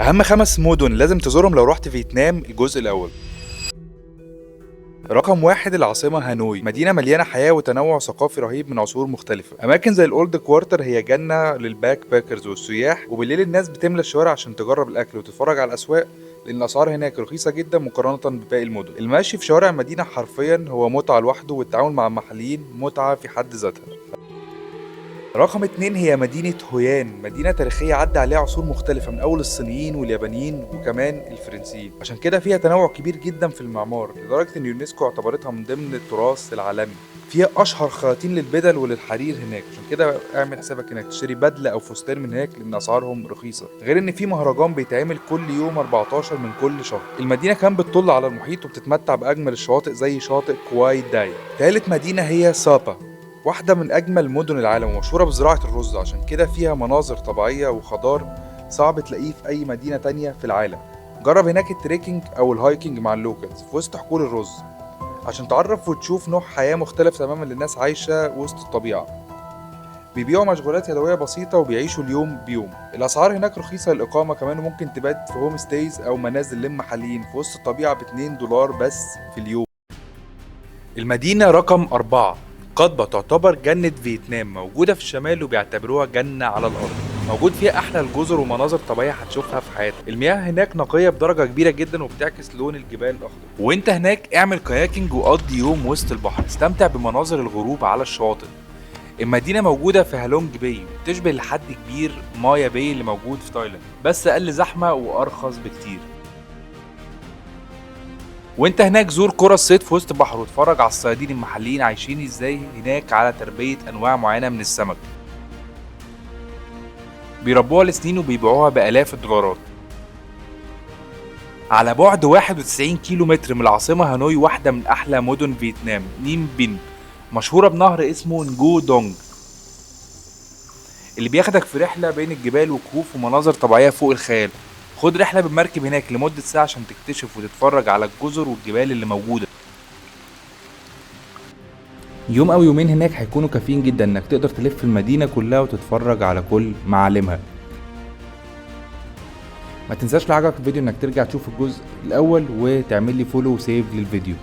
أهم 5 مدن لازم تزورهم لو رحت فيتنام. الجزء الأول. رقم 1 العاصمة هانوي، مدينة مليانة حياة وتنوع ثقافي رهيب من عصور مختلفة. أماكن زي الأولد كوارتر هي جنة للباك باكرز والسياح، وبالليل الناس بتملى الشوارع عشان تجرب الأكل وتتفرج على الأسواق، لأن الأسعار هناك رخيصة جدا مقارنة بباقي المدن. المشي في شوارع المدينة حرفيا هو متعة لوحده، والتعامل مع المحليين متعة في حد ذاتها. رقم 2 هي مدينة هويان، مدينة تاريخية عدى عليها عصور مختلفة من أول الصينيين واليابانيين وكمان الفرنسيين، عشان كده فيها تنوع كبير جدا في المعمار لدرجة إن يونسكو اعتبرتها من ضمن التراث العالمي. فيها أشهر خياطين للبدل وللحرير هناك، عشان كده اعمل حسابك إنك تشتري بدلة أو فستان من هناك لأن أسعارهم رخيصة. غير إن في مهرجان بيتعمل كل يوم 14 من كل شهر. المدينة كان بتطل على المحيط وبتتمتع بأجمل الشواطئ زي شاطئ كواي داي. ثالث مدينة هي سابا، واحدة من أجمل مدن العالم ومشهورة بزراعة الرز، عشان كده فيها مناظر طبيعية وخضار صعب تلاقيه في أي مدينة تانية في العالم. جرب هناك التريكنج أو الهايكنج مع اللوكالز في وسط حقول الرز عشان تعرف وتشوف نوع حياة مختلف تماما للناس عايشة وسط الطبيعة. بيبيعوا مشغولات يدوية بسيطة وبيعيشوا اليوم بيوم. الأسعار هناك رخيصة للإقامة كمان، وممكن تبات في هوم ستيز أو منازل للمحليين في وسط الطبيعة ب$2 بس في اليوم. المدينة رقم 4 قطبة، تعتبر جنة فيتنام، موجودة في الشمال وبيعتبروها جنة على الأرض. موجود فيها أحلى الجزر ومناظر طبيعية هتشوفها في حياتك. المياه هناك نقية بدرجة كبيرة جدا وبتعكس لون الجبال الأخضر. وانت هناك اعمل كاياكينج وقضي يوم وسط البحر، استمتع بمناظر الغروب على الشواطئ. المدينة موجودة في هالونج باي، تشبه لحد كبير مايا باي اللي موجود في تايلاند، بس أقل زحمة وأرخص بكتير. وانت هناك زور قرى الصيد في وسط البحر واتفرج على الصيادين المحليين عايشين ازاي هناك على تربية انواع معينة من السمك، بيربوها لسنين وبيبيعوها بآلاف الدولارات. على بعد 91 كيلو متر من العاصمة هانوي واحدة من أحلى مدن فيتنام، نيم بين، مشهورة بنهر اسمه نجو دونج اللي بياخدك في رحلة بين الجبال وكهوف ومناظر طبيعية فوق الخيال. خد رحلة بالمركب هناك لمدة ساعة عشان تكتشف وتتفرج على الجزر والجبال اللي موجودة. يوم او يومين هناك هيكونوا كافيين جدا انك تقدر تلف المدينة كلها وتتفرج على كل معالمها. ما تنساش لو عجبك الفيديو انك ترجع تشوف الجزء الاول وتعمل لي فولو وسيف للفيديو.